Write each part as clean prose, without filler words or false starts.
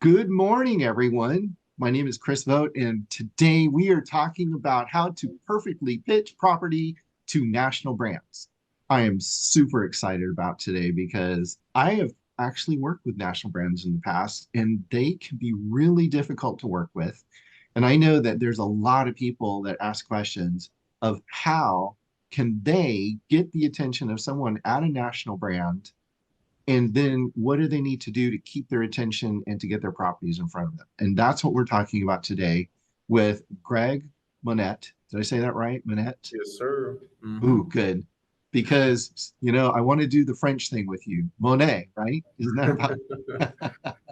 Good morning, everyone. My name is Chris Vogt, and today we are talking about how to perfectly pitch property to national brands. I am super excited about today because I have actually worked with national brands in the past, and they can be really difficult to work with. And I know that there's a lot of people that ask questions of how can they get the attention of someone at a national brand, and then what do they need to do to keep their attention and to get their properties in front of them? And that's what we're talking about today with Greg Monette. Did I say that right? Monette? Yes, sir. Ooh, good. Because, I want to do the French thing with you. Monet, right? Isn't that about?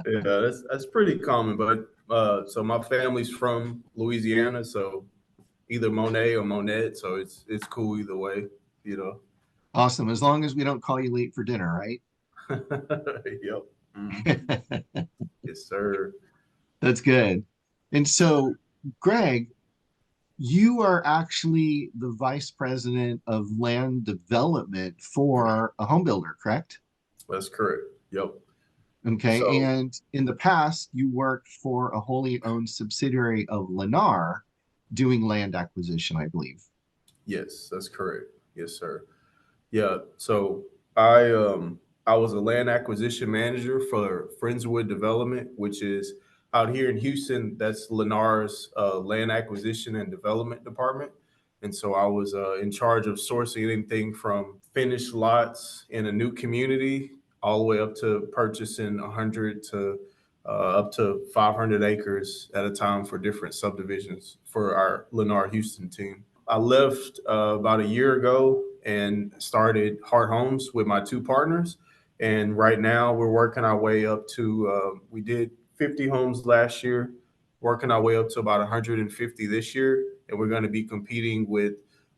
Yeah, that's pretty common. But so my family's from Louisiana, so either Monet or Monette, so it's cool either way, you know. Awesome. As long as we don't call you late for dinner, right? Yep. hmm Yes, sir. That's good. And so, Greg, you are actually the vice president of land development for a home builder, correct? That's correct. Yep. Okay. So And in the past, you worked for a wholly owned subsidiary of Lennar doing land acquisition, I believe. yes, that's correct. Yes, sir. Yeah. So I was a land acquisition manager for Friendswood Development, which is out here in Houston. That's Lennar's land acquisition and development department. And so I was in charge of sourcing anything from finished lots in a new community all the way up to purchasing 100 to up to 500 acres at a time for different subdivisions for our Lennar Houston team. I left about a year ago and started Hart Homes with my two partners. And right now we're working our way up to, we did 50 homes last year, working our way up to about 150 this year. And we're going to be competing with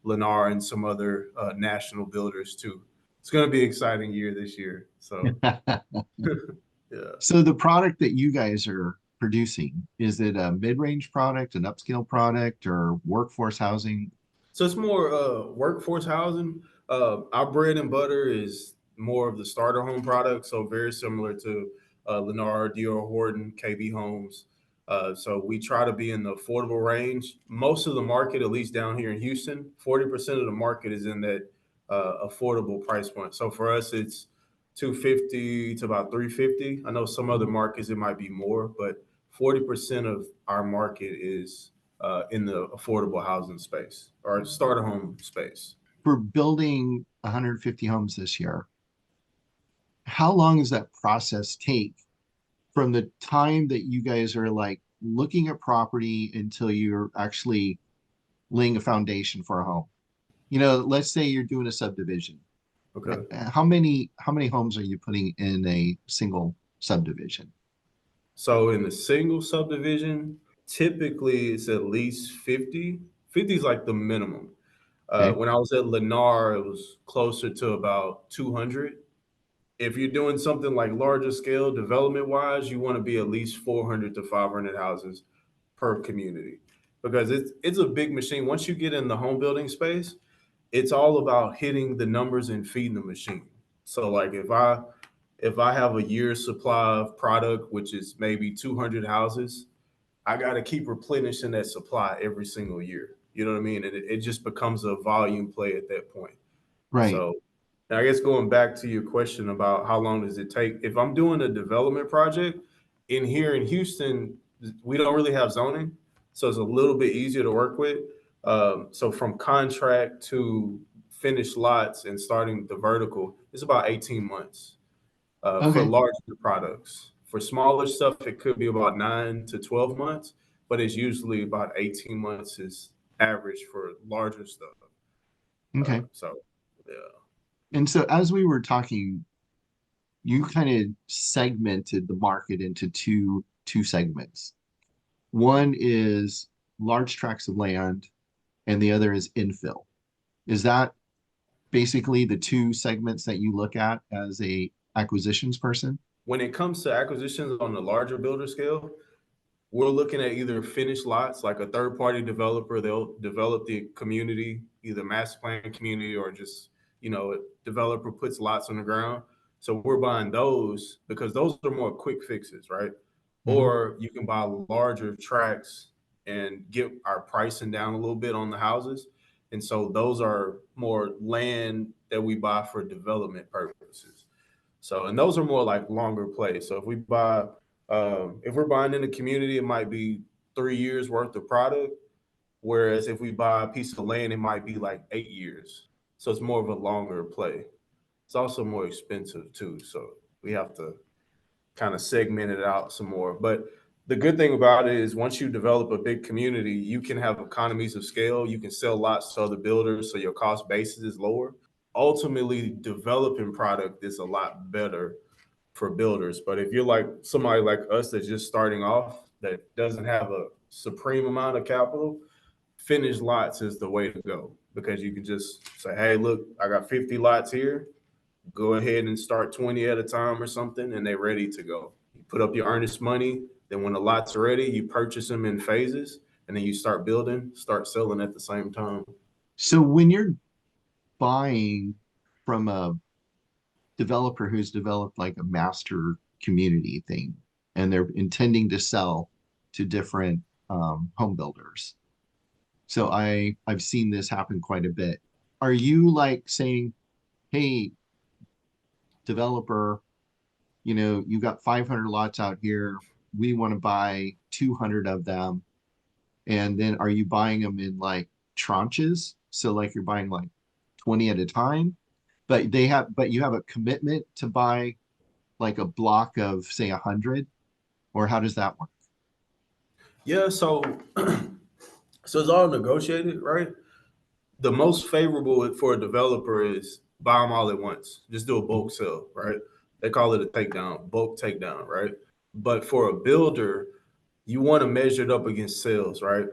Lennar and some other national builders too. It's going to be an exciting year this year. So, yeah. So the product that you guys are producing, is it a mid-range product, an upscale product, or workforce housing? So it's more workforce housing. Our bread and butter is more of the starter home product, so very similar to Lennar, D.R. Horton, KB Homes. So we try to be in the affordable range. Most of the market, at least down here in Houston, 40% of the market is in that affordable price point. So for us, it's 250 to about 350. I know some other markets it might be more, but 40% of our market is in the affordable housing space or starter home space. For building 150 homes this year, how long does that process take from the time that you guys are like looking at property until you're actually laying a foundation for a home? Let's say you're doing a subdivision. Okay. How many homes are you putting in a single subdivision? So in the single subdivision, typically it's at least 50. 50 is like the minimum. Okay. When I was at Lennar, it was closer to about 200. If you're doing something like larger scale development wise, you want to be at least 400 to 500 houses per community because it's a big machine. Once you get in the home building space, it's all about hitting the numbers and feeding the machine. So like if I have a year's supply of product, which is maybe 200 houses, I got to keep replenishing that supply every single year. You know what I mean? And it just becomes a volume play at that point. Right. So I guess going back to your question about how long does it take? If I'm doing a development project in here in Houston, we don't really have zoning, so it's a little bit easier to work with. So from contract to finished lots and starting the vertical, it's about 18 months for Okay. larger products. For smaller stuff, it could be about 9 to 12 months, but it's usually about 18 months is average for larger stuff. Okay. So yeah. And so as we were talking, you kind of segmented the market into two segments. One is large tracts of land, and the other is infill. Is that basically the two segments that you look at as a acquisitions person? When it comes to acquisitions on the larger builder scale, we're looking at either finished lots, like a third party developer, they'll develop the community, either master plan community or just, a developer puts lots on the ground. So we're buying those because those are more quick fixes, right? Hmm. or you can buy larger tracts and get our pricing down a little bit on the houses. And so those are more land that we buy for development purposes. So, and those are more like longer plays. So if we're buying in the community, it might be 3 years worth of product. Whereas if we buy a piece of land, it might be like 8 years. So it's more of a longer play. It's also more expensive too. So we have to kind of segment it out some more. But the good thing about it is once you develop a big community, you can have economies of scale. You can sell lots to other builders, so your cost basis is lower. Ultimately, developing product is a lot better for builders. But if you're like somebody like us that's just starting off that doesn't have a supreme amount of capital, finished lots is the way to go because you can just say, hey, look, I got 50 lots here. Go ahead and start 20 at a time or something, and they're ready to go. You put up your earnest money. Then when the lots are ready, you purchase them in phases, and then you start building, start selling at the same time. So when you're buying from a developer who's developed like a master community thing and they're intending to sell to different home builders. So I've seen this happen quite a bit. Are you like saying, hey, developer, you got 500 lots out here. We want to buy 200 of them. And then are you buying them in like tranches? So like you're buying like 20 at a time, but you have a commitment to buy like a block of say 100, or how does that work? Yeah, so so it's all negotiated, right? The most favorable for a developer is buy them all at once. Just do a bulk sale, right? They call it a takedown, bulk takedown, right? But for a builder, you want to measure it up against sales, right?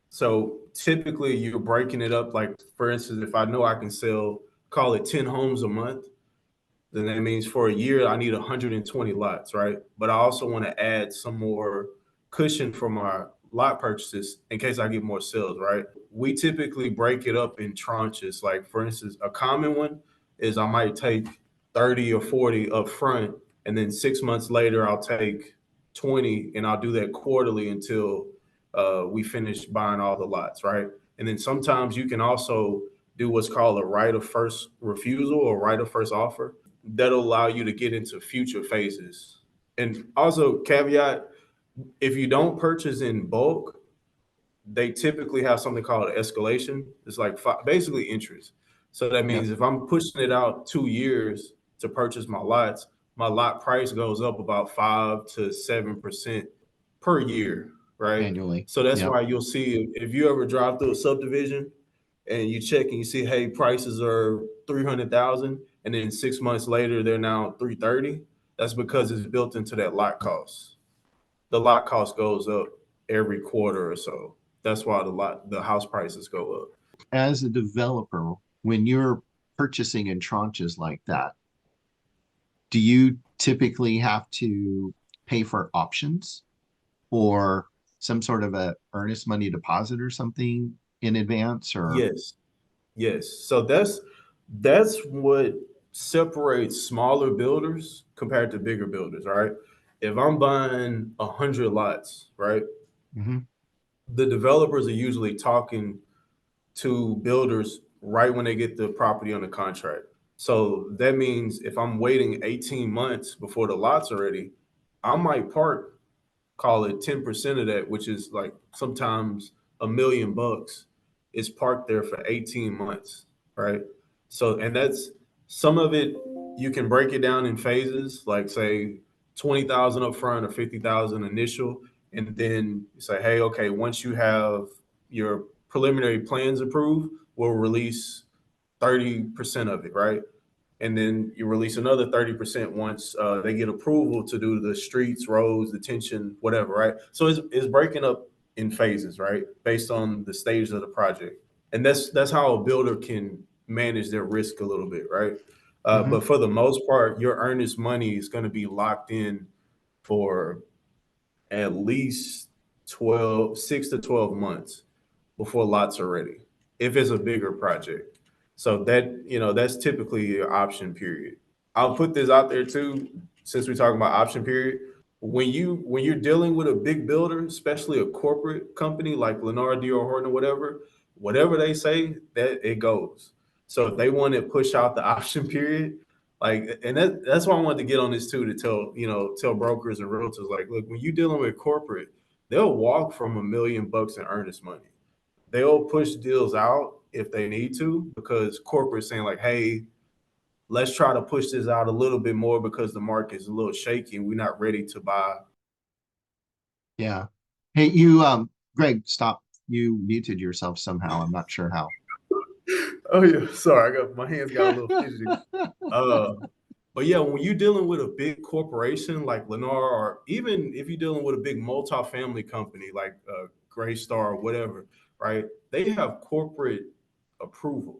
So typically you're breaking it up. Like for instance, if I know I can sell, call it 10 homes a month, then that means for a year I need 120 lots, right? But I also want to add some more cushion for my lot purchases in case I get more sales, right? We typically break it up in tranches. Like for instance, a common one is I might take 30 or 40 up front, and then 6 months later I'll take 20, and I'll do that quarterly until we finish buying all the lots, right? And then sometimes you can also do what's called a right of first refusal or right of first offer. That'll allow you to get into future phases. And also, caveat, if you don't purchase in bulk, they typically have something called an escalation. It's like basically interest. So that Yep. means if I'm pushing it out 2 years to purchase my lots, my lot price goes up about 5 to 7% per year, right? Annually. So that's Yep. why you'll see if you ever drive through a subdivision and you check and you see, hey, prices are 300,000, and then 6 months later they're now 330. That's because it's built into that lot cost. The lot cost goes up every quarter or so. That's why the house prices go up. As a developer, when you're purchasing in tranches like that, do you typically have to pay for options or some sort of a earnest money deposit or something in advance or Yes, yes. So that's what separates smaller builders compared to bigger builders, right? If I'm buying 100 lots, right, Mhm. the developers are usually talking to builders right when they get the property under contract. So that means if I'm waiting 18 months before the lots are ready, I might park, call it 10% of that, which is like sometimes $1 million is parked there for 18 months, right? So, and that's some of it, you can break it down in phases, like say 20,000 up front or 50,000 initial. And then you say, hey, okay, once you have your preliminary plans approved, we'll release 30% of it, right? And then you release another 30% once they get approval to do the streets, roads, detention, whatever, right? So it's breaking up in phases, right, based on the stage of the project, and that's how a builder can manage their risk a little bit, right? Mhm. But for the most part, your earnest money is going to be locked in for at least 6 to 12 months before lots are ready, if it's a bigger project. So that's typically your option period. I'll put this out there too, since we're talking about option period. when you're dealing with a big builder, especially a corporate company like Lennar, D.R. Horton, or whatever they say, that it goes. So if they want to push out the option period, like, and that's why I wanted to get on this too, to tell brokers and realtors, like, look, when you're dealing with corporate, they'll walk from $1 million in earnest money. They'll push deals out if they need to, because corporate's saying like, hey, let's try to push this out a little bit more because the market is a little shaky and we're not ready to buy. Yeah. Hey, Greg, stop. You muted yourself somehow. I'm not sure how. Oh yeah, sorry, my hands got a little fidgety. But yeah, when you're dealing with a big corporation like Lennar, or even if you're dealing with a big multifamily company like Greystar or whatever, right? They have corporate approval.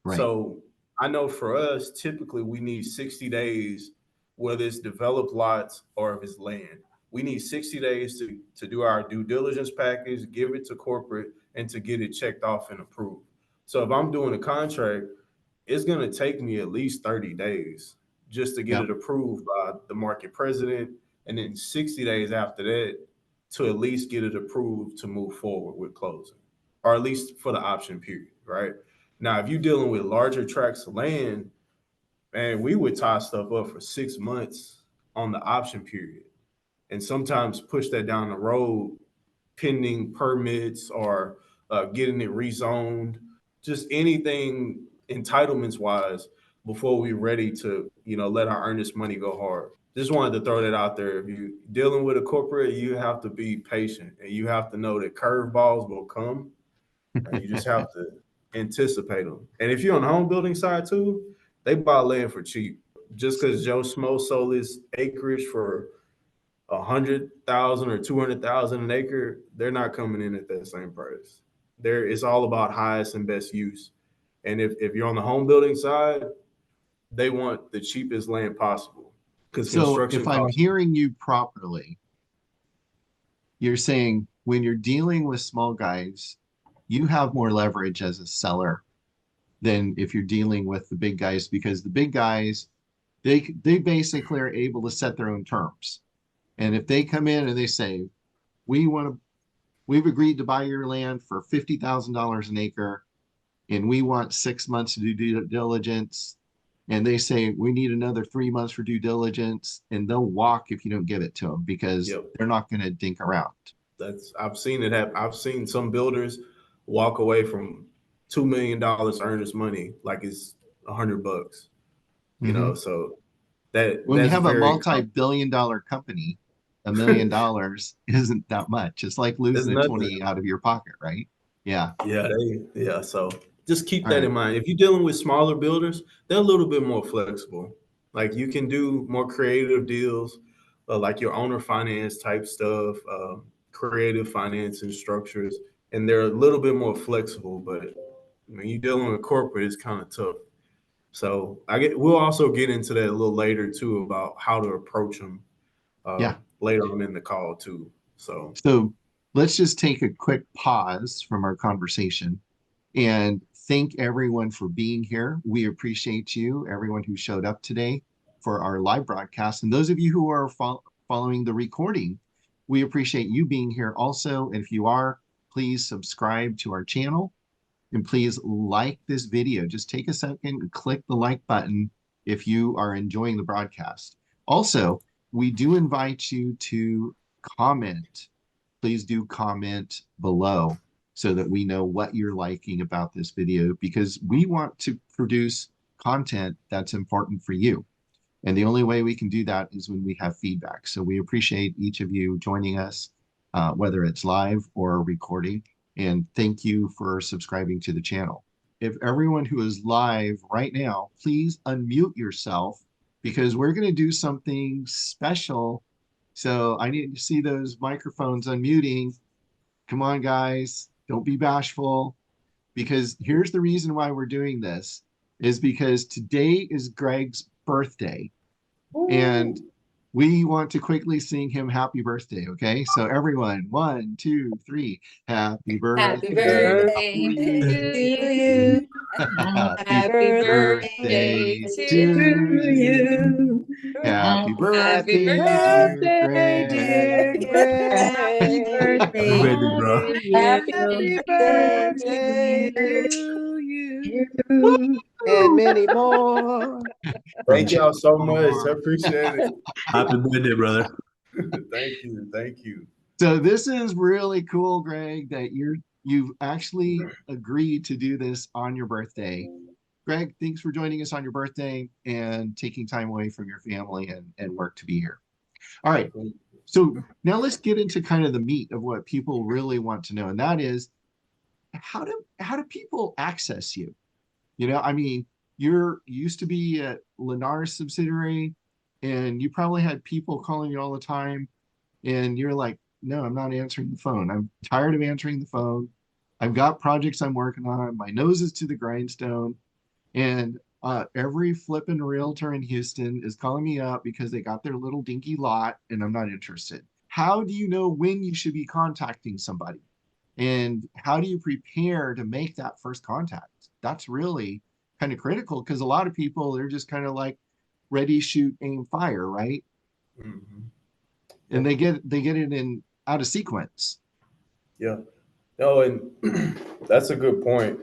Right. So I know for us, typically we need 60 days, whether it's developed lots or if it's land. We need 60 days to do our due diligence package, give it to corporate, and to get it checked off and approved. So if I'm doing a contract, it's going to take me at least 30 days just to get Yep. it approved by the market president. And then 60 days after that to at least get it approved to move forward with closing, or at least for the option period, right? Now, if you're dealing with larger tracts of land, man, we would tie stuff up for 6 months on the option period and sometimes push that down the road pending permits or getting it rezoned, just anything entitlements wise before we're ready to, let our earnest money go hard. Just wanted to throw that out there. If you're dealing with a corporate, you have to be patient and you have to know that curveballs will come and you just have to anticipate them. And if you're on the home building side too, they buy land for cheap. Just because Joe Smo sold his acreage for 100,000 or 200,000 an acre, they're not coming in at that same price. It's all about highest and best use. And if you're on the home building side, they want the cheapest land possible because So construction if I'm costs. hearing you properly, you're saying when you're dealing with small guys, you have more leverage as a seller than if you're dealing with the big guys, because the big guys, they basically are able to set their own terms. And if they come in and they say, we want to, we've agreed to buy your land for $50,000 an acre, and we want 6 months to do due diligence, and they say we need another 3 months for due diligence, and they'll walk if you don't give it to them because Yep, they're not going to dink around. I've seen it happen. I've seen some builders walk away from $2 million earnest money like it's $100. Mm-hmm. So that When you that's have a very common. multi-billion-dollar company, $1 million isn't that much. It's like It's losing a nothing. 20 out of your pocket, right? Yeah. Yeah. So just keep All that in right. mind. If you're dealing with smaller builders, they're a little bit more flexible. Like you can do more creative deals, like your owner finance type stuff, creative financing structures, and they're a little bit more flexible. But when you're dealing with corporate, it's kind of tough. So we'll also get into that a little later too about how to approach them Yeah. later on in the call too. So So let's just take a quick pause from our conversation and thank everyone for being here. We appreciate you, everyone who showed up today for our live broadcast. And those of you who are following the recording, we appreciate you being here also. And if you are, please subscribe to our channel and please like this video. Just take a second and click the like button if you are enjoying the broadcast. Also, we do invite you to comment. Please do comment below so that we know what you're liking about this video, because we want to produce content that's important for you. And the only way we can do that is when we have feedback. So we appreciate each of you joining us, whether it's live or recording. And thank you for subscribing to the channel. If everyone who is live right now, please unmute yourself because we're going to do something special. So I need to see those microphones unmuting. Come on, guys. Don't be bashful, because here's the reason why we're doing this is because today is Greg's birthday. And we want to quickly sing him happy birthday. Okay. So everyone, 1, 2, 3. Happy Happy birthday to birthday to you. you. Happy birthday to you. Happy Happy birthday, dear birthday, dear Greg. Happy Happy birthday birthday, bro. to Happy birthday you. to you Woo! and many more. From Thank y'all so Chicago much. I Bar. appreciate it. Happy birthday, brother. Thank you. Thank you. So this is really cool, Greg, that you've actually agreed to do this on your birthday. Greg, thanks for joining us on your birthday and taking time away from your family and work to be here. All right. So now let's get into kind of the meat of what people really want to know, and that is how do people access you? You know, I mean, you used to be at Lennar's subsidiary, and you probably had people calling you all the time, and you're like, no, I'm not answering the phone. I'm tired of answering the phone. I've got projects I'm working on. My nose is to the grindstone. And every flipping realtor in Houston is calling me up because they got their little dinky lot and I'm not interested. How do you know when you should be contacting somebody? And how do you prepare to make that first contact? That's really kind of critical because a lot of people, they're just kind of like ready, shoot, aim, fire, right? Mhm. And they get it in out of sequence. Yeah. No, and that's a good point.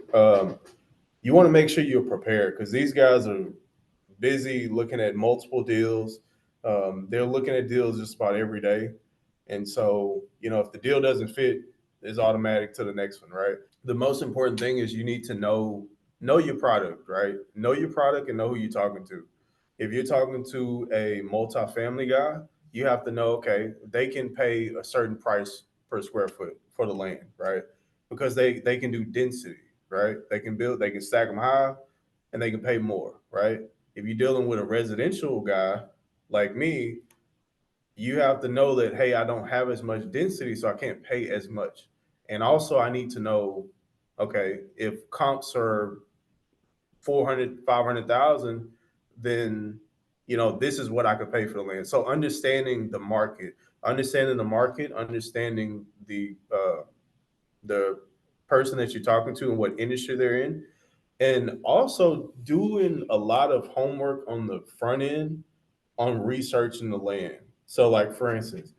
You want to make sure you're prepared because these guys are busy looking at multiple deals. They're looking at deals just about every day. And so, if the deal doesn't fit, it's automatic to the next one, right? The most important thing is you need to know your product, right? Know your product and know who you're talking to. If you're talking to a multifamily guy, you have to know, okay, they can pay a certain price per square foot for the land, right? Because they can do density, right? They can stack them high and they can pay more, right? If you're dealing with a residential guy like me, you have to know that, hey, I don't have as much density, so I can't pay as much. And also I need to know, okay, if comps are 400, 500,000, then this is what I could pay for the land. So understanding the market, understanding the person that you're talking to and what industry they're in, and also doing a lot of homework on the front end on researching the land. So, like for instance,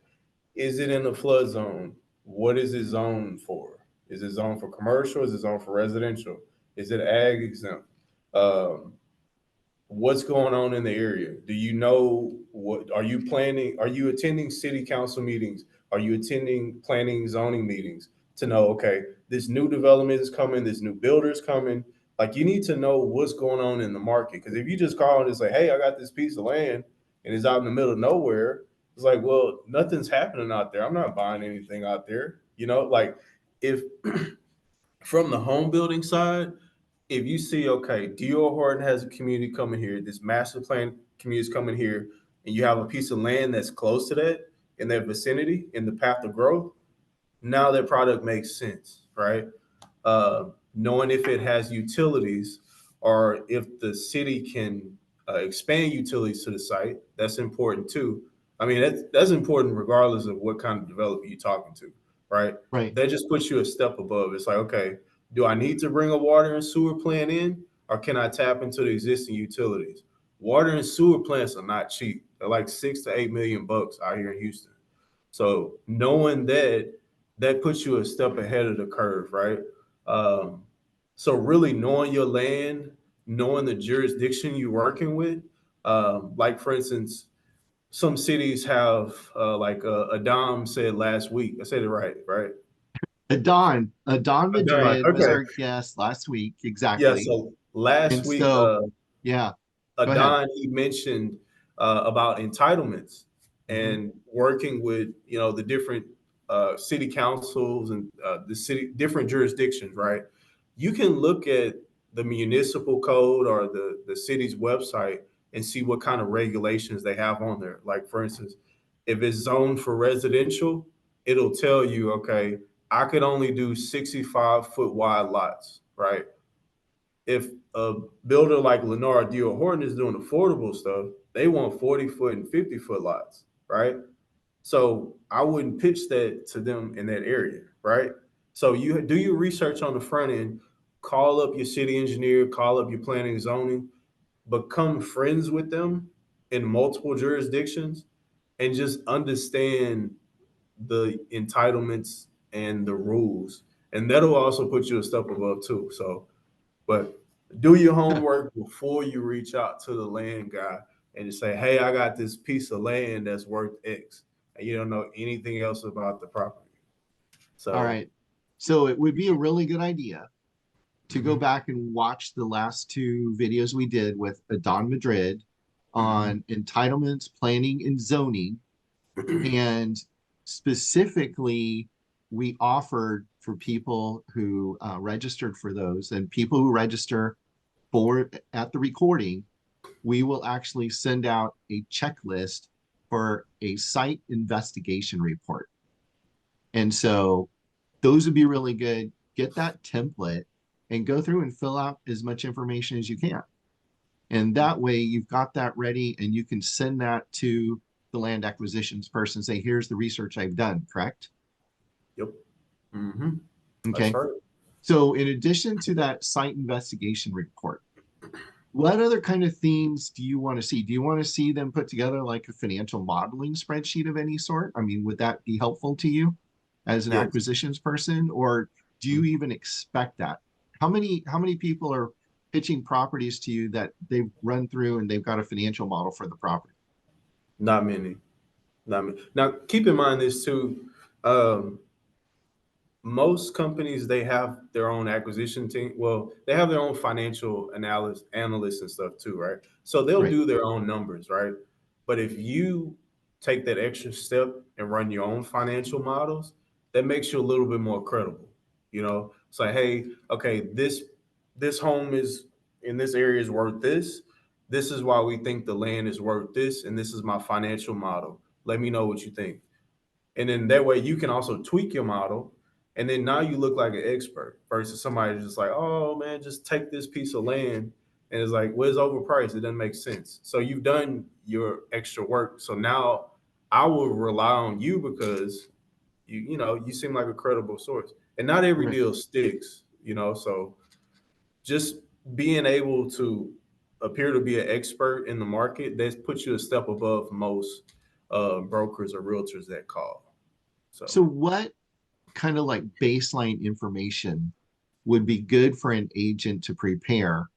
is it in a flood zone? What is it zoned for? Is it zoned for commercial? Is it zoned for residential? Is it ag exempt? Um, what's going on in the area? Do you know what are you planning? Are you attending city council meetings? Are you attending planning zoning meetings to know, okay, this new development is coming, this new builder is coming? Like you need to know what's going on in the market. Because if you just call and say, hey, I got this piece of land and it's out in the middle of nowhere, it's like, well, nothing's happening out there. I'm not buying anything out there. Like if from the home building side, if you see, okay, D.R. Horton has a community coming here, this master plan community is coming here, and you have a piece of land that's close to that in that vicinity in the path of growth, now that product makes sense, right? Knowing if it has utilities or if the city can expand utilities to the site, that's important too. I mean, that's important regardless of what kind of developer you're talking to, right? Right. That just puts you a step above. It's like, okay, do I need to bring a water and sewer plant in, or can I tap into the existing utilities? Water and sewer plants are not cheap. They're like $6 to $8 million out here in Houston. So knowing that puts you a step ahead of the curve, right? Um, so really knowing your land, knowing the jurisdiction you're working with, like for instance, some cities have like Adam said last week. I said it right, right? Adon Adon, Madrid was okay. our guest last week. Yeah. Exactly. So last And week, so, yeah, go ahead. Adon, he mentioned about entitlements Mhm. and working with the different city councils and the city different jurisdictions, right? You can look at the municipal code or the city's website and see what kind of regulations they have on there. Like for instance, if it's zoned for residential, it'll tell you, okay, I could only do 65-foot wide lots, right? If a builder like Lennar or Horton is doing affordable stuff, they want 40-foot and 50-foot lots, right? So I wouldn't pitch that to them in that area, right? So you do your research on the front end, call up your city engineer, call up your planning and zoning, become friends with them in multiple jurisdictions, and just understand the entitlements and the rules. And that'll also put you a step above too. So, but do your homework before you reach out to the land guy and just say, hey, I got this piece of land that's worth X. And you don't know anything else about the property. So, All right. So it would be a really good idea to go Mhm. back and watch the last two videos we did with Adon Madrid on entitlements, planning, and zoning. And specifically, we offered for people who registered for those and people who register for at the recording, we will actually send out a checklist for a site investigation report. And so those would be really good. Get that template and go through and fill out as much information as you can. And that way you've got that ready and you can send that to the land acquisitions person and say, here's the research I've done, correct? Yep. Mm-hmm. That's Okay. right. So in addition to that site investigation report, what other kind of themes do you want to see? Do you want to see them put together like a financial modeling spreadsheet of any sort? I mean, would that be helpful to you as an Yes. acquisitions person, or do you even expect that? How many people are pitching properties to you that they've run through and they've got a financial model for the property? Not many. Not many. Now, keep in mind this too. Um, Most companies, they have their own acquisition team. Well, they have their own financial analysts and stuff too, right? So they'll Right. do their own numbers, right? But if you take that extra step and run your own financial models, that makes you a little bit more credible. You know, it's like, hey, okay, this home is in this area is worth this. This is why we think the land is worth this, and this is my financial model. Let me know what you think. And then that way you can also tweak your model. And then now you look like an expert versus somebody just like, oh man, just take this piece of land. And it's like, well, it's overpriced. It doesn't make sense. So you've done your extra work. So now I will rely on you because you seem like a credible source. And not every Right. deal sticks, so just being able to appear to be an expert in the market, that puts you a step above most brokers or realtors that call. So So what kind of like baseline information would be good for an agent to prepare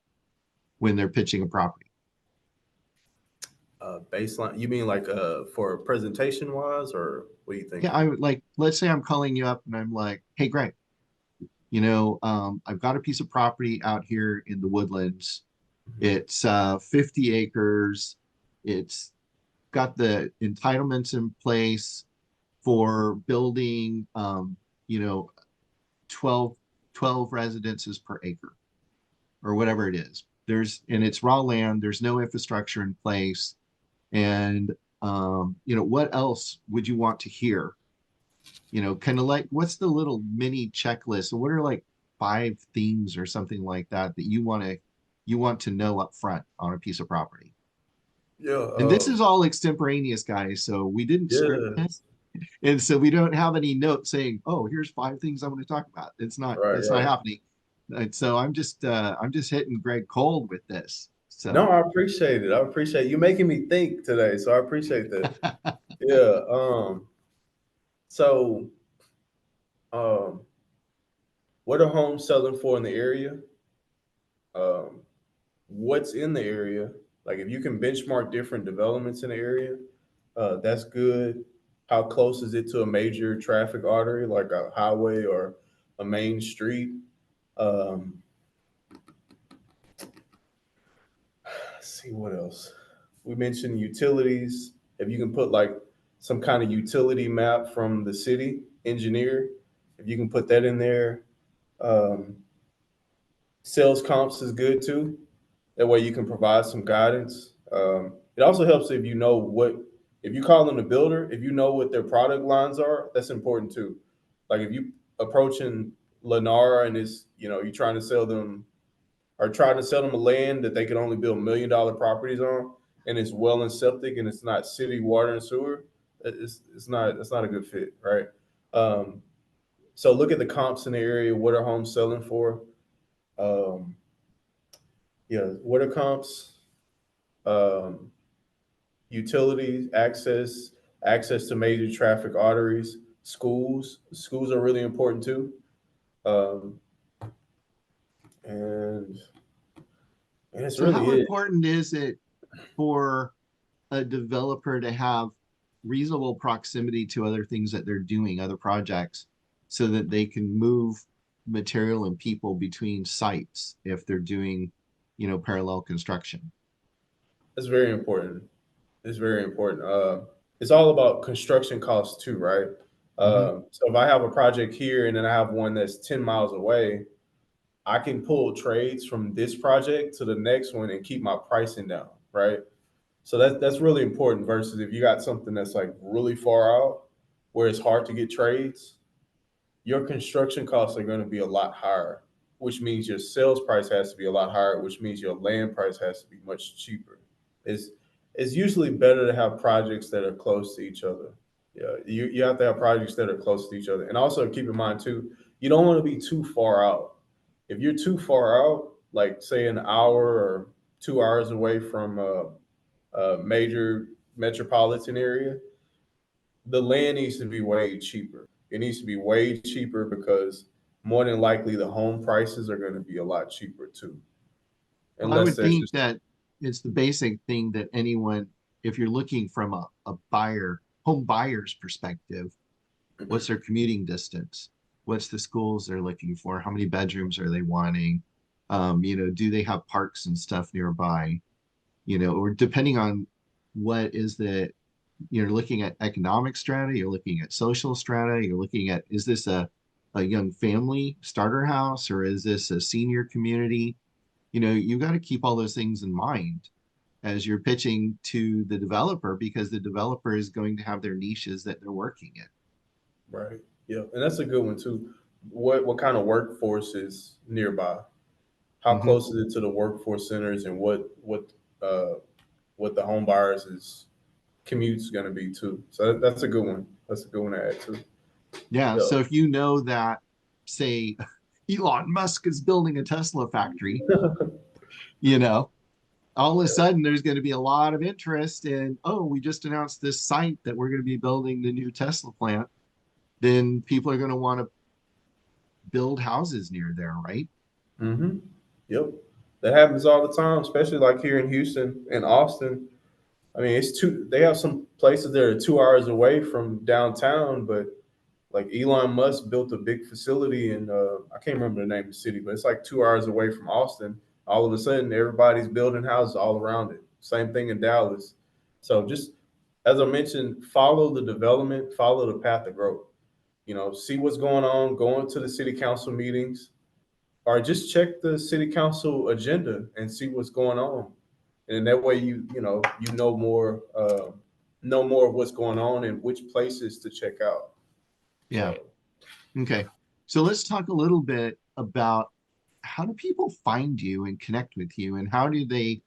when they're pitching a property? baseline, you mean like for presentation wise, or what are you Yeah, thinking? I would like, let's say I'm calling you up and I'm like, hey, Greg, I've got a piece of property out here in the woodlands. Mhm. It's 50 acres. It's got the entitlements in place for building, you know, 12, 12 residences per acre or whatever it is. And it's raw land, there's no infrastructure in place. And, what else would you want to hear? Kind of like what's the little mini checklist? What are like 5 themes or something like that that you want to know up front on a piece of property? Yeah, And this is all extemporaneous, guys. So we didn't script yeah, this. And so we don't have any notes saying, oh, here's 5 things I'm going to talk about. It's not, right, it's not right. happening. And so I'm just hitting Greg cold with this. No, So I appreciate it. I appreciate you making me think today, so I appreciate that. Yeah. So, um, what are homes selling for in the area? Um, what's in the area? Like, if you can benchmark different developments in the area, that's good. How close is it to a major traffic artery, like a highway or a main street? Um, let's see what else. We mentioned utilities. If you can put like some kind of utility map from the city engineer, if you can put that in there. Um, Sales comps is good too. That way you can provide some guidance. It also helps if you know if you call them a builder, if you know what their product lines are, that's important too. Like if you approaching Lennar and you're trying to sell them or trying to sell them a land that they can only build $1 million properties on, and it's well and septic and it's not city water and sewer, it's not a good fit, right? Um, so look at the comps in the area. What are homes selling for? um, water comps, um, utilities, access to major traffic arteries, schools. Schools are really important too. Um, and and that's So how really it. important is it for a developer to have reasonable proximity to other things that they're doing, other projects, so that they can move material and people between sites if they're doing, parallel construction? It's very important. It's very important. It's all about construction costs too, right? Mhm. So if I have a project here and then I have one that's 10 miles away, I can pull trades from this project to the next one and keep my pricing down, right? So that's really important versus if you got something that's like really far out where it's hard to get trades, your construction costs are going to be a lot higher, which means your sales price has to be a lot higher, which means your land price has to be much cheaper. It's it's usually better to have projects that are close to each other. Yeah, you have to have projects that are close to each other. And also keep in mind too, you don't want to be too far out. If you're too far out, like say an hour or 2 hours away from a major metropolitan area, the land needs to be way cheaper. It needs to be way cheaper because more than likely the home prices are going to be a lot cheaper too. Well, I Unless would there's think just that it's the basic thing that anyone, if you're looking from a home buyer's perspective, what's their commuting distance? What's the schools they're looking for? How many bedrooms are they wanting? Do they have parks and stuff nearby? Or depending on what is the, you're looking at economic strata, you're looking at social strata, you're looking at, is this a young family starter house or is this a senior community? You got to keep all those things in mind as you're pitching to the developer because the developer is going to have their niches that they're working in. right. Yeah, and that's a good one too. What kind of workforce is nearby? How Mhm. close is it to the workforce centers, and what the home buyers is commute's going to be too. So that's a good one. That's a good one to add too. Yeah. Yeah. So if you know that, say, Elon Musk is building a Tesla factory, you know, all of a Yeah. sudden there's going to be a lot of interest in, oh, we just announced this site that we're going to be building the new Tesla plant. Then people are going to want to build houses near there, right? Mm-hmm. Yep. That happens all the time, especially like here in Houston and Austin. I mean, they have some places that are 2 hours away from downtown, but like Elon Musk built a big facility in I can't remember the name of the city, but it's like 2 hours away from Austin. All of a sudden, everybody's building houses all around it. Same thing in Dallas. So just as I mentioned, follow the development, follow the path of growth. See what's going on, go into the city council meetings, or just check the city council agenda and see what's going on. And that way you know more of what's going on and which places to check out. Yeah. So Okay. So let's talk a little bit about how do people find you and connect with you and how do they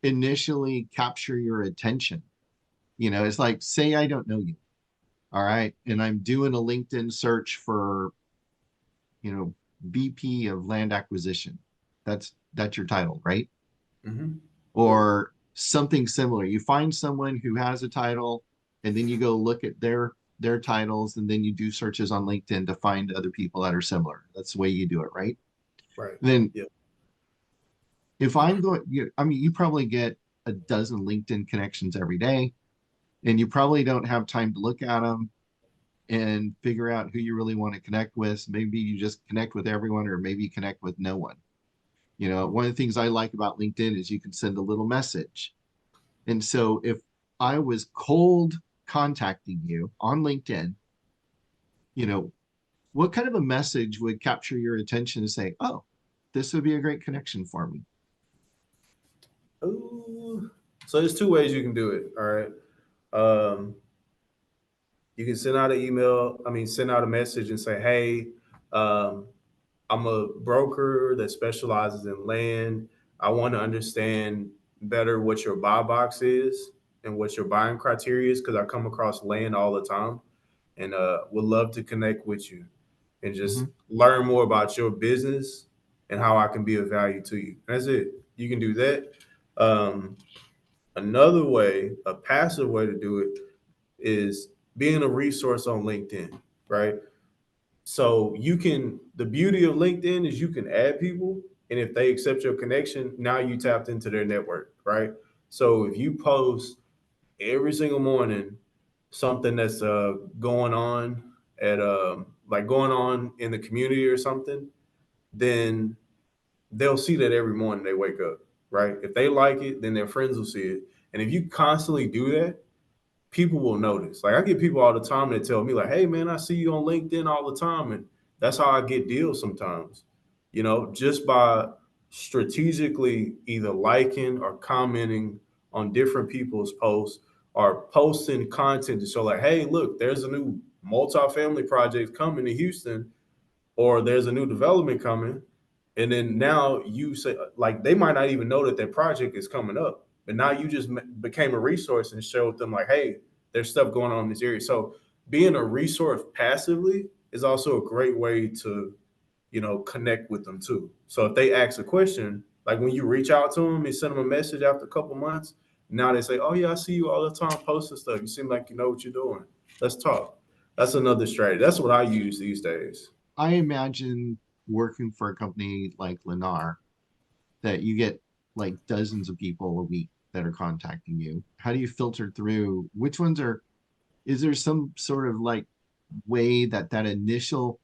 initially capture your attention? It's like, say I don't know you. All right. And I'm doing a LinkedIn search for, you know, VP of Land Acquisition. That's your title, right? mhm. Yep. Or something similar. You find someone who has a title and then you go look at their titles and then you do searches on LinkedIn to find other people that are similar. That's the way you do it, right? Right. Then Yep. if I'm going, I mean, you probably get a dozen LinkedIn connections every day and you probably don't have time to look at them and figure out who you really want to connect with. Maybe you just connect with everyone, or maybe you connect with no one. One of the things I like about LinkedIn is you can send a little message. And so if I was cold contacting you on LinkedIn, you know, what kind of a message would capture your attention to say, oh, this would be a great connection for me? Ooh. So there's two ways you can do it. All right. Um, you can send out an email. I mean, send out a message and say, "Hey, um, I'm a broker that specializes in land. I want to understand better what your buy box is and what your buying criteria is because I come across land all the time and would love to connect with you and just Mhm. learn more about your business and how I can be of value to you. That's it. You can do that. Another way, a passive way to do it is being a resource on LinkedIn, right? So the beauty of LinkedIn is you can add people, and if they accept your connection, now you tapped into their network, right? So if you post every single morning something that's going on like going on in the community or something, then they'll see that every morning they wake up, right? If they like it, then their friends will see it. And if you constantly do that, people will notice. Like I get people all the time that tell me like, "Hey man, I see you on LinkedIn all the time." And that's how I get deals sometimes. Just by strategically either liking or commenting on different people's posts or posting content to show like, "Hey, look, there's a new multifamily project coming to Houston, or there's a new development coming." And then now you say, like, they might not even know that that project is coming up, but now you just became a resource and showed them, like, hey, there's stuff going on in this area. So being a resource passively is also a great way to, connect with them too. So if they ask a question, like when you reach out to them and send them a message after a couple months, now they say, oh, yeah, I see you all the time posting stuff. You seem like you know what you're doing. Let's talk. That's another strategy. That's what I use these days. I imagine working for a company like Lennar that you get like dozens of people a week that are contacting you. How do you filter through which ones is there some sort of like way that initial,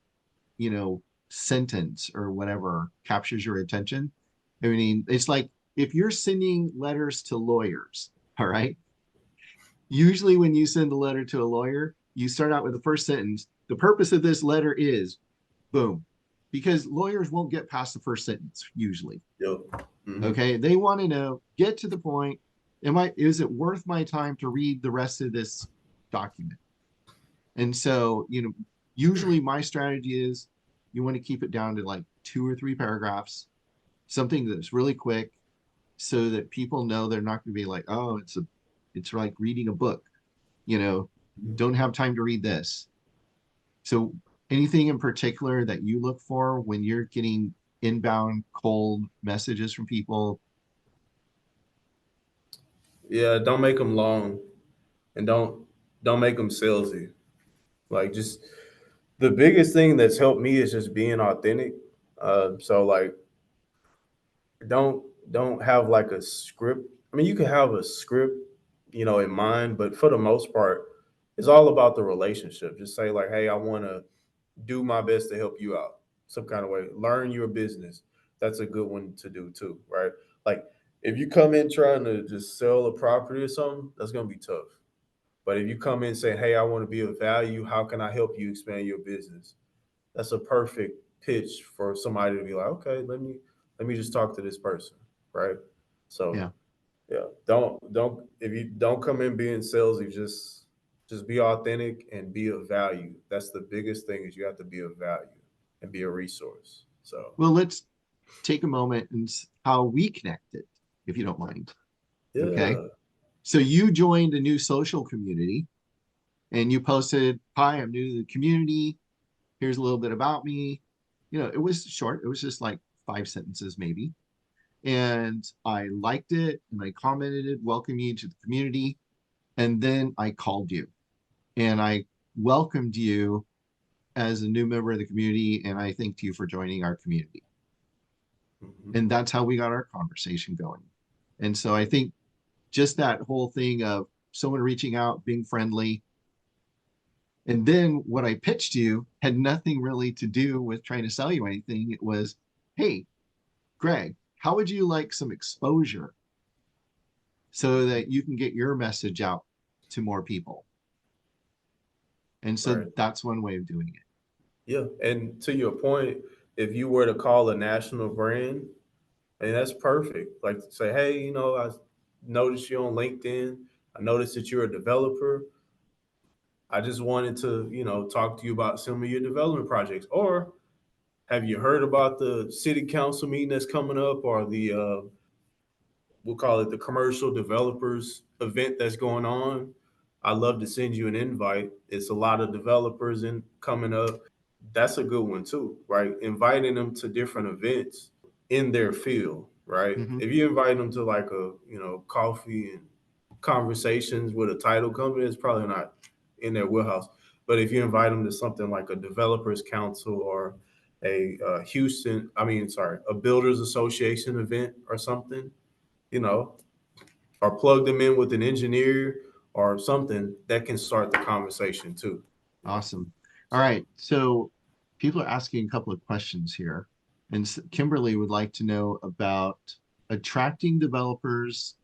sentence or whatever captures your attention? I mean, it's like if you're sending letters to lawyers, all right, usually when you send a letter to a lawyer, you start out with the first sentence. The purpose of this letter is boom, because lawyers won't get past the first sentence usually. Yep. Mm-hmm. Okay. They want to know, get to the point. Is it worth my time to read the rest of this document? And so, usually my strategy is you want to keep it down to like 2 or 3 paragraphs, something that's really quick so that people know they're not going to be like, oh, it's like reading a book, don't have time to read this. So anything in particular that you look for when you're getting inbound cold messages from people? Yeah, don't make them long, and don't make them salesy. Like, just the biggest thing that's helped me is just being authentic. So like, don't have like a script. I mean, you can have a script, in mind, but for the most part, it's all about the relationship. Just say like, hey, I want to do my best to help you out some kind of way. Learn your business. That's a good one to do too, right? Like if you come in trying to just sell a property or something, that's gonna be tough. But if you come in saying, hey, I want to be of value, how can I help you expand your business? That's a perfect pitch for somebody to be like, okay, let me just talk to this person, right? So Yeah. yeah, don't if you don't come in being salesy, just be authentic and be of value. That's the biggest thing, is you have to be of value and be a resource. So Well, let's take a moment and how we connected, if you don't mind. Okay. yeah, So you joined a new social community and you posted, hi, I'm new to the community. Here's a little bit about me. It was short. It was just like 5 sentences maybe. And I liked it and I commented, welcome you to the community. And then I called you and I welcomed you as a new member of the community. And I thanked you for joining our community. mhm. And that's how we got our conversation going. And so I think just that whole thing of someone reaching out, being friendly. And then what I pitched you had nothing really to do with trying to sell you anything. It was, hey, Greg, how would you like some exposure so that you can get your message out to more people? And so Right. that's one way of doing it. Yeah, and to your point, if you were to call a national brand, and that's perfect. Like say, hey, I noticed you on LinkedIn. I noticed that you're a developer. I just wanted to, talk to you about some of your development projects. Or have you heard about the city council meeting that's coming up, or the we'll call it the commercial developers event that's going on? I'd love to send you an invite. It's a lot of developers in coming up. That's a good one too, right? Inviting them to different events in their field, right? Mhm. If you invite them to like a, you know, coffee and conversations with a title company, it's probably not in their wheelhouse. But if you invite them to something like a developers council or a a builders association event or something, you know, or plug them in with an engineer or something that can start the conversation too. Awesome. All So, right. So people are asking a couple of questions here. And Kimberly would like to know about attracting developers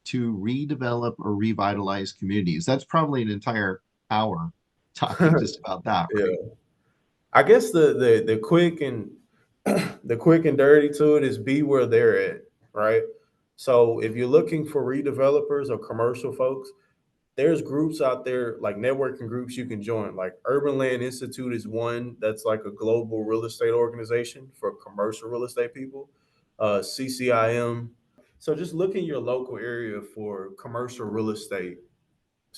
to redevelop or revitalize communities. That's probably an entire hour talking just about that, right? yeah, I guess the quick and the quick and dirty to it is be where they're at, right? So if you're looking for redevelopers or commercial folks, there's groups out there like networking groups you can join. Like Urban Land Institute is one that's like a global real estate organization for commercial real estate people. CCIM. So just look in your local area for commercial real estate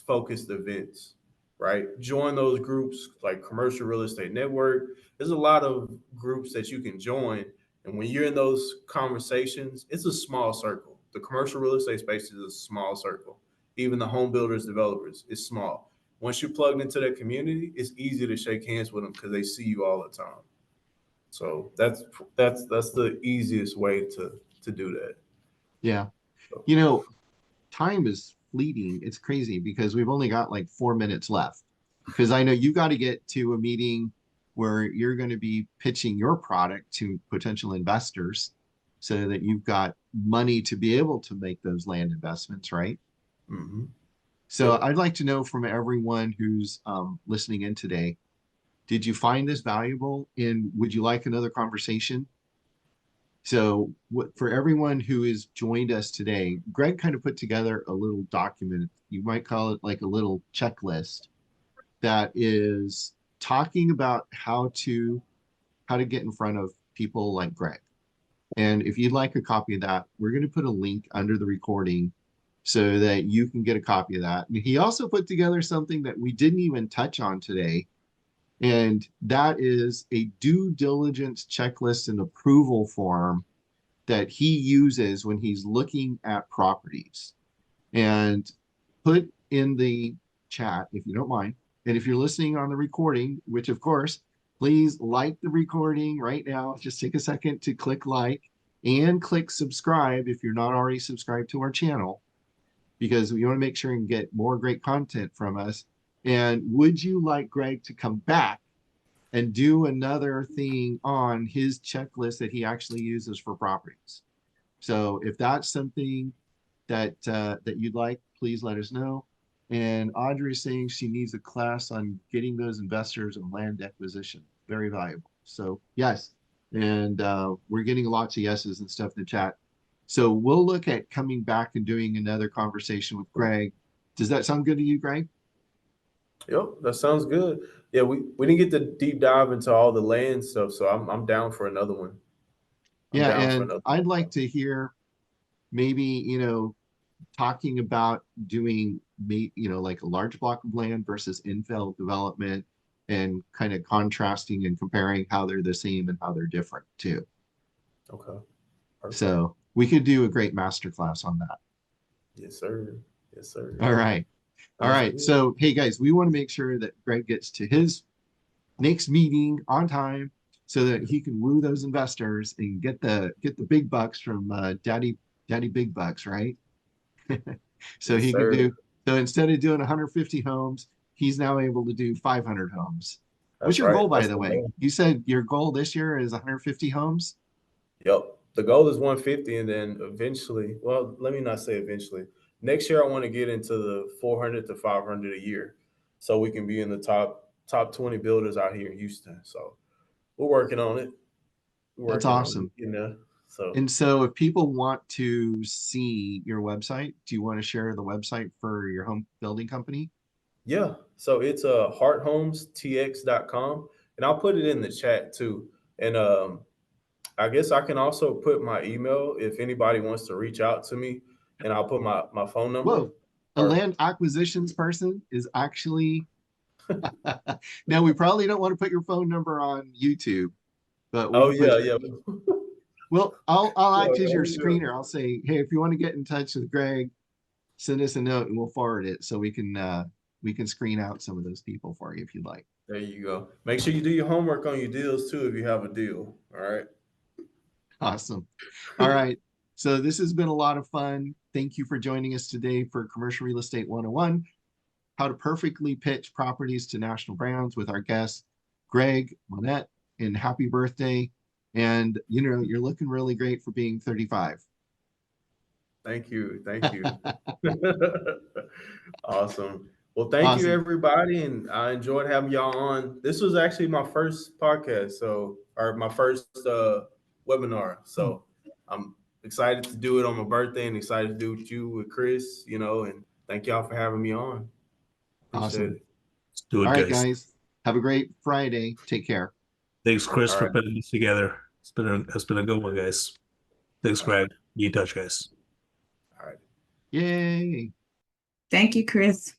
focused events, right? Join those groups like Commercial Real Estate Network. There's a lot of groups that you can join. And when you're in those conversations, it's a small circle. The commercial real estate space is a small circle. Even the home builders, developers, it's small. Once you're plugged into that community, it's easy to shake hands with them because they see you all the time. So that's the easiest way to do that. Yeah. So, You know, time is fleeting. It's crazy because we've only got like 4 minutes left. Because I know you got to get to a meeting where you're going to be pitching your product to potential investors so that you've got money to be able to make those land investments, right? mhm. So Yep. I'd like to know from everyone who's listening in today, did you find this valuable and would you like another conversation? So for everyone who has joined us today, Greg kind of put together a little document. You might call it like a little checklist that is talking about how to get in front of people like Greg. And if you'd like a copy of that, we're going to put a link under the recording so that you can get a copy of that. And he also put together something that we didn't even touch on today, and that is a due diligence checklist and approval form that he uses when he's looking at properties. And put in the chat, if you don't mind. And if you're listening on the recording, which of course, please like the recording right now. Just take a second to click like and click subscribe if you're not already subscribed to our channel, because we want to make sure and get more great content from us. And would you like Greg to come back and do another thing on his checklist that he actually uses for properties? So if that's something that you'd like, please let us know. And Audrey is saying she needs a class on getting those investors and land acquisition. Very valuable. So yes, and we're getting lots of yeses and stuff in the chat. So we'll look at coming back and doing another conversation with Greg. Does that sound good to you, Greg? Yep, that sounds good. Yeah, we didn't get to deep dive into all the land stuff, so I'm down for another one. I'm Yeah, down for and another I'd one. like to hear maybe, talking about doing like a large block of land versus infill development and kind of contrasting and comparing how they're the same and how they're different too. Okay, perfect. So we could do a great masterclass on that. Yes, sir. Yes, sir. All right. All Sounds right. good. So, hey guys, we want to make sure that Greg gets to his next meeting on time so that he can woo those investors and get the big bucks from Daddy Big Bucks, right? So Yes, he can sir. do, so instead of doing 150 homes, he's now able to do 500 homes. What's That's your right. goal, by That's the the way? goal. You said your goal this year is 150 homes? Yep. The goal is 150, and then eventually, well, let me not say eventually. Next year, I want to get into the 400 to 500 a year, so we can be in the top 20 builders out here in Houston. So we're working on it. We're That's working on it. awesome. So And so if people want to see your website, do you want to share the website for your home building company? yeah, so it's hearthomestx.com, and I'll put it in the chat too. And I guess I can also put my email if anybody wants to reach out to me, and I'll put my phone number. Whoa, a Or land acquisitions person is actually, now we probably don't want to put your phone number on YouTube, but we oh can put yeah, your yeah, Well, I'll act Yeah, as your there you go. screener. I'll say, hey, if you want to get in touch with Greg, send us a note and we'll forward it so we can screen out some of those people for you if you'd like. There you go. Make sure you do your homework on your deals too if you have a deal. All right. Awesome. All right. So this has been a lot of fun. Thank you for joining us today for Commercial Real Estate 101, how to perfectly pitch properties to national brands with our guest, Greg Monette, and happy birthday. And you know, you're looking really great for being 35. Thank you. Thank you. Awesome. Well, thank you, Awesome. everybody. And I enjoyed having y'all on. This was actually my first podcast, or my first webinar. So I'm excited to do it on my birthday and excited to do it with you, with Chris, and thank y'all for having me on. Appreciate Awesome. it. Let's do it, All right, guys. guys. Have a great Friday. Take care. Thanks, Chris, All for right. putting this together. It's been a good one, guys. Thanks, All right. Greg. Be in touch, guys. All right. Yay. Thank you, Chris.